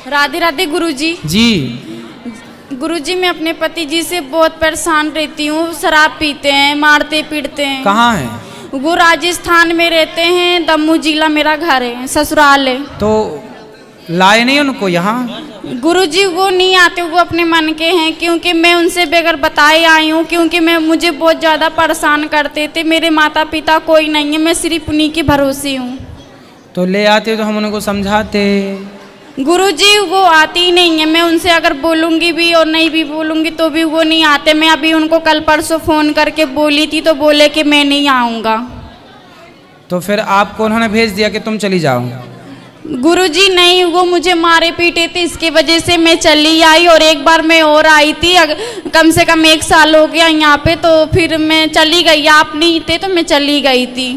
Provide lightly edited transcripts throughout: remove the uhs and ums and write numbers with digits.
राधे राधे गुरुजी। जी। गुरुजी मैं अपने पति जी से बहुत परेशान रहती हूँ। शराब पीते हैं, मारते पीटते हैं। कहाँ है? वो राजस्थान में रहते हैं, दमू जिला मेरा घर है, ससुराल है। तो लाए नहीं उनको यहाँ? गुरुजी वो नहीं आते, वो अपने मन के हैं, क्योंकि मैं उनसे बगैर बताए आई हूँ, क्योंकि मुझे बहुत ज़्यादा परेशान करते थे। मेरे माता पिता कोई नहीं है, मैं सिर्फ उन्हीं के भरोसे हूँ। तो ले आते तो हम उनको समझाते। गुरुजी वो आती ही नहीं है। मैं उनसे अगर बोलूँगी भी और नहीं भी बोलूँगी तो भी वो नहीं आते। मैं अभी उनको कल परसों फ़ोन करके बोली थी तो बोले कि मैं नहीं आऊँगा। तो फिर आपको उन्होंने भेज दिया कि तुम चली जाओ? गुरुजी नहीं, वो मुझे मारे पीटे थे, इसकी वजह से मैं चली आई। और एक बार मैं और आई थी, कम से कम 1 साल हो गया यहाँ पे, तो फिर मैं चली गई। आप नहीं थे तो मैं चली गई थी।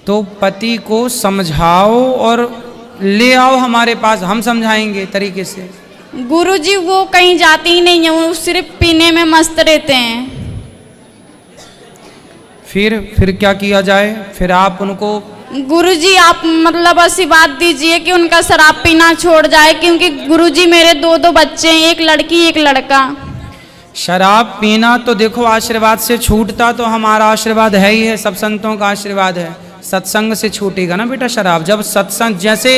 तो पति को समझाओ और ले आओ हमारे पास, हम समझाएंगे तरीके से। गुरुजी वो कहीं जाती ही नहीं है, वो सिर्फ पीने में मस्त रहते हैं। फिर क्या किया जाए? फिर आप उनको गुरुजी आप मतलब आशीर्वाद दीजिए कि उनका शराब पीना छोड़ जाए, क्योंकि गुरुजी मेरे 2 बच्चे हैं, एक लड़की एक लड़का। शराब पीना तो देखो आशीर्वाद से छूटता तो हमारा आशीर्वाद है ही है, सब संतों का आशीर्वाद है। सत्संग से छूटेगा ना बेटा शराब। जब सत्संग, जैसे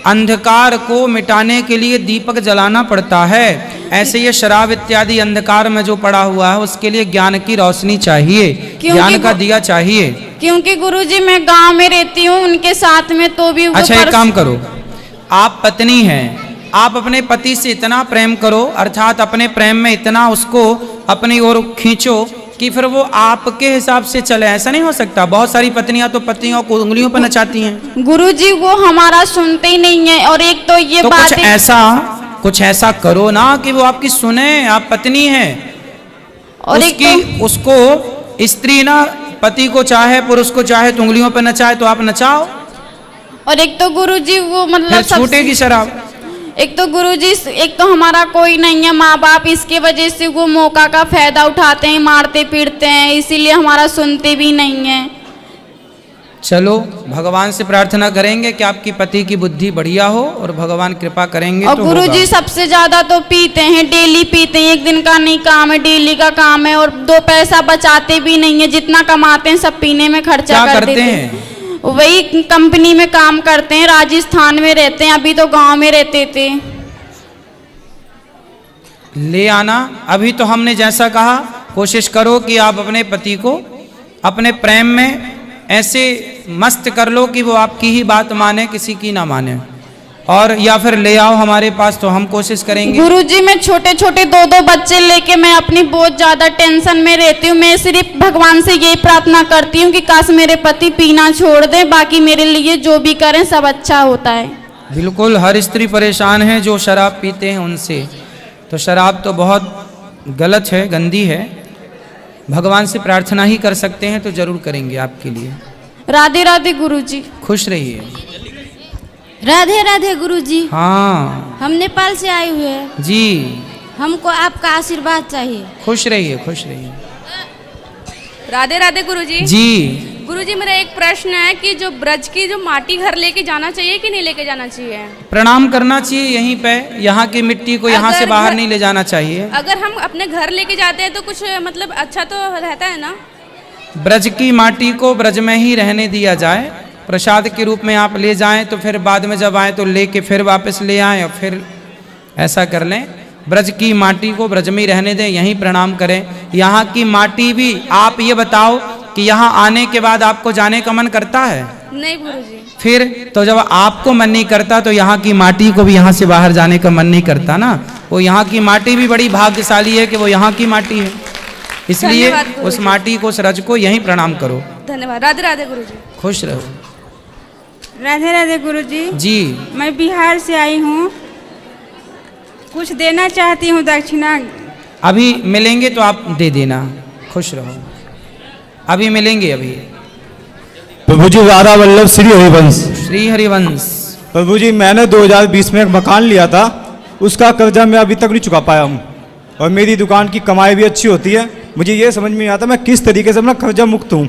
अंधकार को मिटाने के लिए दीपक जलाना पड़ता है, ऐसे ये शराब इत्यादि अंधकार में जो पड़ा हुआ है उसके लिए ज्ञान की रोशनी चाहिए, ज्ञान का दिया चाहिए। क्योंकि गुरुजी मैं गांव में रहती हूँ उनके साथ में, तो भी अच्छा एक काम करो, आप पत्नी हैं, आप अपने पति से इतना प्रेम करो, अर्थात अपने प्रेम में इतना उसको अपनी ओर खींचो कि फिर वो आपके हिसाब से चले। ऐसा नहीं हो सकता। बहुत सारी पत्नियां तो पतियों को उंगलियों पर नचाती हैं। गुरुजी वो हमारा सुनते ही नहीं है। और एक तो ये तो बात कुछ ऐसा करो ना कि वो आपकी सुने। आप पत्नी हैं और उसकी, उसको स्त्री ना पति को चाहे पुरुष को चाहे तो उंगलियों पर नचाए, तो आप नचाओ। और एक तो गुरुजी वो मतलब छूटेगी शराब। एक तो गुरुजी, एक तो हमारा कोई नहीं है माँ बाप, इसके वजह से वो मौका का फायदा उठाते हैं, मारते पीटते हैं, इसीलिए हमारा सुनते भी नहीं है। चलो भगवान से प्रार्थना करेंगे कि आपकी पति की बुद्धि बढ़िया हो और भगवान कृपा करेंगे। और तो गुरुजी सबसे ज्यादा तो पीते हैं, डेली पीते हैं। एक दिन का नहीं काम है, डेली का काम है। और 2 पैसा बचाते भी नहीं है, जितना कमाते हैं सब पीने में खर्चा कर देते हैं। वही कंपनी में काम करते हैं, राजस्थान में रहते हैं, अभी तो गांव में रहते थे। ले आना। अभी तो हमने जैसा कहा, कोशिश करो कि आप अपने पति को अपने प्रेम में ऐसे मस्त कर लो कि वो आपकी ही बात माने, किसी की ना माने। और या फिर ले आओ हमारे पास, तो हम कोशिश करेंगे। गुरुजी मैं छोटे छोटे 2 बच्चे लेके मैं अपनी बहुत ज्यादा टेंशन में रहती हूँ। मैं सिर्फ भगवान से यही प्रार्थना करती हूँ कि काश मेरे पति पीना छोड़ दें, बाकी मेरे लिए जो भी करें सब अच्छा होता है। बिल्कुल, हर स्त्री परेशान है जो शराब पीते हैं उनसे। तो शराब तो बहुत गलत है, गंदी है। भगवान से प्रार्थना ही कर सकते हैं, तो जरूर करेंगे आपके लिए। राधे राधे गुरुजी। खुश रहिए। राधे राधे गुरुजी। हाँ हम नेपाल से आए हुए हैं जी। हमको आपका आशीर्वाद चाहिए। खुश रहिए, खुश रहिए। राधे राधे गुरुजी। जी गुरुजी मेरा एक प्रश्न है कि जो ब्रज की जो माटी घर लेके जाना चाहिए कि नहीं लेके जाना चाहिए? प्रणाम करना चाहिए यहीं पे। यहाँ की मिट्टी को यहाँ से बाहर नहीं ले जाना चाहिए। अगर हम अपने घर लेके जाते हैं तो कुछ मतलब अच्छा तो रहता है ना? ब्रज की माटी को ब्रज में ही रहने दिया जाए। प्रसाद के रूप में आप ले जाएं तो फिर बाद में जब आए तो लेके फिर वापस ले आएं, और फिर ऐसा कर लें। ब्रज की माटी को ब्रज में ही रहने दें, यहीं प्रणाम करें। यहाँ की माटी भी, आप ये बताओ कि यहाँ आने के बाद आपको जाने का मन करता है? नहीं गुरुजी। फिर तो जब आपको मन नहीं करता तो यहाँ की माटी को भी यहाँ से बाहर जाने का मन नहीं करता ना। वो यहाँ की माटी भी बड़ी भाग्यशाली है कि वो यहाँ की माटी है, इसलिए उस माटी को, उस रज को यहीं प्रणाम करो। धन्यवाद। राधे राधे गुरुजी। खुश रहो। राधे राधे गुरुजी। जी मैं बिहार से आई हूँ, कुछ देना चाहती हूँ दक्षिणा। अभी मिलेंगे तो आप दे देना। खुश रहो, अभी मिलेंगे। अभी प्रभु जी राधा वल्लभ श्री हरिवंश। श्री हरिवंश। प्रभु जी मैंने 2020 में एक मकान लिया था, उसका कर्जा मैं अभी तक नहीं चुका पाया हूँ, और मेरी दुकान की कमाई भी अच्छी होती है। मुझे ये समझ में नहीं आता मैं किस तरीके से अपना कर्जा मुक्त हूँ।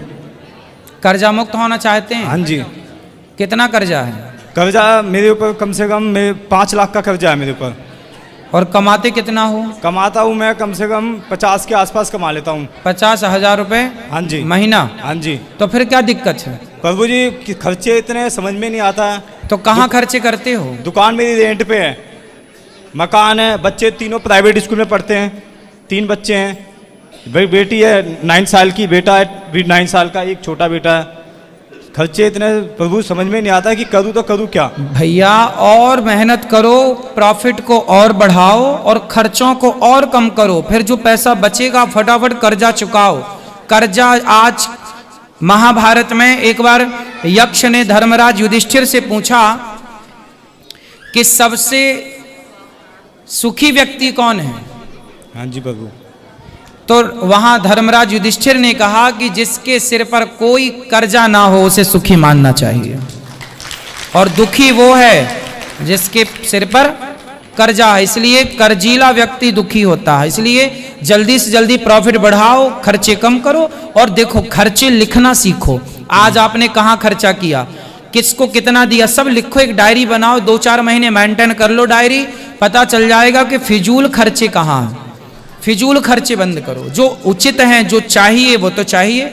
कर्जा मुक्त होना चाहते हैं? हाँ जी। कितना कर्जा है? कर्जा मेरे ऊपर कम से कम 5 लाख का कर्जा है मेरे ऊपर। और कमाते कितना हो? कमाता हूँ मैं कम से कम 50 के आसपास कमा लेता हूँ। 50,000 रुपये हाँ जी। महीना? हाँ जी। तो फिर क्या दिक्कत है? प्रभु जी कि खर्चे इतने समझ में नहीं आता है। तो कहाँ खर्चे करते हो? दुकान मेरी रेंट पे है, मकान है, बच्चे तीनों प्राइवेट स्कूल में पढ़ते हैं, 3 बच्चे हैं, बेटी है 9 साल की, बेटा है 9 साल का, एक छोटा बेटा है। खर्चे इतने प्रभु समझ में नहीं आता कि करूँ तो करूँ क्या। भैया और मेहनत करो, प्रॉफिट को और बढ़ाओ और खर्चों को और कम करो, फिर जो पैसा बचेगा फटाफट कर्जा चुकाओ। कर्जा आज महाभारत में एक बार यक्ष ने धर्मराज युधिष्ठिर से पूछा कि सबसे सुखी व्यक्ति कौन है? हाँ जी प्रभु। तो वहां धर्मराज युधिष्ठिर ने कहा कि जिसके सिर पर कोई कर्जा ना हो उसे सुखी मानना चाहिए, और दुखी वो है जिसके सिर पर कर्जा है। इसलिए कर्जीला व्यक्ति दुखी होता है। इसलिए जल्दी से जल्दी प्रॉफिट बढ़ाओ, खर्चे कम करो, और देखो खर्चे लिखना सीखो। आज आपने कहाँ खर्चा किया, किसको कितना दिया, सब लिखो, एक डायरी बनाओ, 2-4 महीने मेंटेन कर लो डायरी, पता चल जाएगा कि फिजूल खर्चे कहाँ हैं। फिजूल खर्चे बंद करो, जो उचित हैं, जो चाहिए वो तो चाहिए।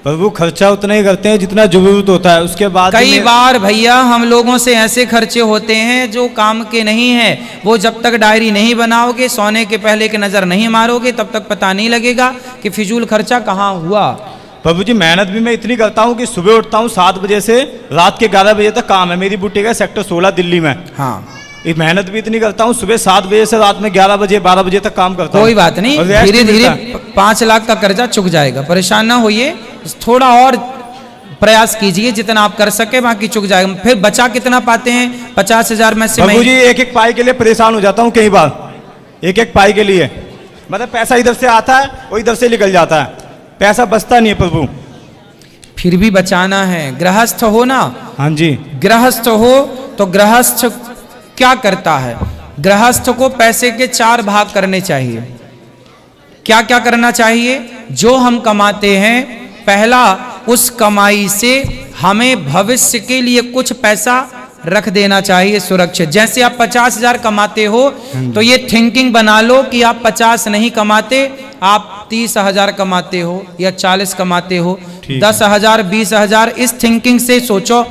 प्रभु खर्चा उतना ही करते हैं जितना जरूरत होता है, उसके बाद कई बार भैया हम लोगों से ऐसे खर्चे होते हैं जो काम के नहीं हैं। वो जब तक डायरी नहीं बनाओगे, सोने के पहले की नज़र नहीं मारोगे, तब तक पता नहीं लगेगा कि फिजूल खर्चा कहाँ हुआ। प्रभु जी मेहनत भी मैं इतनी करता हूँ कि सुबह उठता हूँ 7 बजे से रात के 11 बजे तक काम है। मेरी बुटीक है सेक्टर 16 दिल्ली में। हाँ, ये मेहनत भी इतनी करता हूँ, सुबह 7 बजे से रात में 11 बजे 12 बजे तक काम करता हूँ। कोई बात नहीं, धीरे धीरे 5 लाख का कर्जा चुक जाएगा, परेशान ना होइए। थोड़ा और प्रयास कीजिए, जितना आप कर सके, बाकी चुक जाएगा। फिर बचा कितना पाते हैं 50,000 में से? प्रभु जी एक पाई के लिए परेशान हो जाता हूँ कई बार, एक पाई के लिए। मतलब पैसा इधर से आता है और इधर से निकल जाता है, पैसा बचता नहीं है प्रभु। फिर भी बचाना है। गृहस्थ हो ना? हाँ जी। गृहस्थ हो तो गृहस्थ क्या करता है? गृहस्थ को पैसे के 4 भाग करने चाहिए। क्या क्या करना चाहिए? जो हम कमाते हैं, पहला उस कमाई से हमें भविष्य के लिए कुछ पैसा रख देना चाहिए सुरक्षित। जैसे आप 50,000 कमाते हो तो ये थिंकिंग बना लो कि आप 50 नहीं कमाते, आप 30,000 कमाते हो या 40 कमाते हो, 10,000 20,000, इस थिंकिंग से सोचो।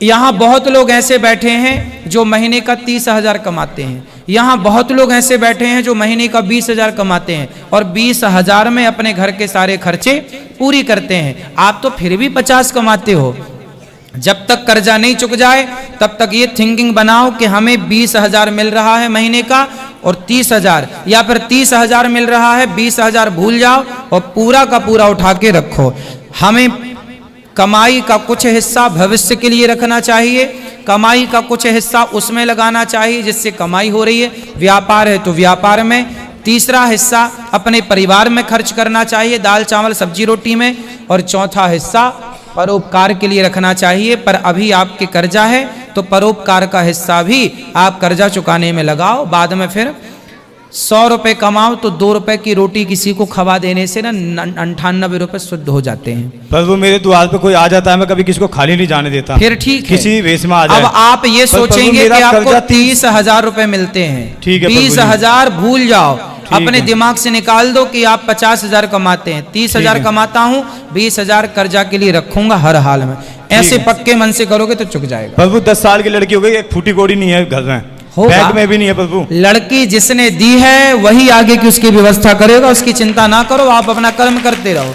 यहाँ बहुत लोग ऐसे बैठे हैं जो महीने का 30,000 कमाते हैं, यहाँ बहुत लोग ऐसे बैठे हैं जो महीने का 20,000 कमाते हैं और 20,000 में अपने घर के सारे खर्चे पूरी करते हैं। आप तो फिर भी 50 कमाते हो। जब तक कर्जा नहीं चुक जाए तब तक ये थिंकिंग बनाओ कि हमें 20,000 मिल रहा है महीने का और 30,000, या फिर 30,000 मिल रहा है, 20,000 भूल जाओ और पूरा का पूरा उठा के रखो। हमें कमाई का कुछ हिस्सा भविष्य के लिए रखना चाहिए, कमाई का कुछ हिस्सा उसमें लगाना चाहिए जिससे कमाई हो रही है। व्यापार है तो व्यापार में, तीसरा हिस्सा अपने परिवार में खर्च करना चाहिए, दाल चावल सब्जी रोटी में, और चौथा हिस्सा परोपकार के लिए रखना चाहिए। पर अभी आपके कर्जा है तो परोपकार का हिस्सा भी आप कर्जा चुकाने में लगाओ। बाद में फिर 100 रुपये कमाओ तो 2 रुपये की रोटी किसी को खवा देने से ना 98 रुपये शुद्ध हो जाते हैं। प्रभु मेरे द्वार पे कोई आ जाता है, मैं कभी किसी को खाली नहीं जाने देता। फिर ठीक है, किसी वेश में आ जाए। अब आप ये सोचेंगे कि आपको 30,000 रुपये मिलते हैं, ठीक है, 20,000 भूल जाओ, अपने दिमाग से निकाल दो कि आप 50,000 कमाते हैं, 30,000 कमाता हूँ, 20,000 कर्जा के लिए रखूंगा हर हाल में। ऐसे पक्के मन से करोगे तो चुक जाएगा। प्रभु 10 साल की लड़की हो गई, एक फूटी कोड़ी नहीं है घर में, बैग में भी नहीं है प्रभु। लड़की जिसने दी है वही आगे की उसकी व्यवस्था करेगा, उसकी चिंता ना करो, आप अपना कर्म करते रहो।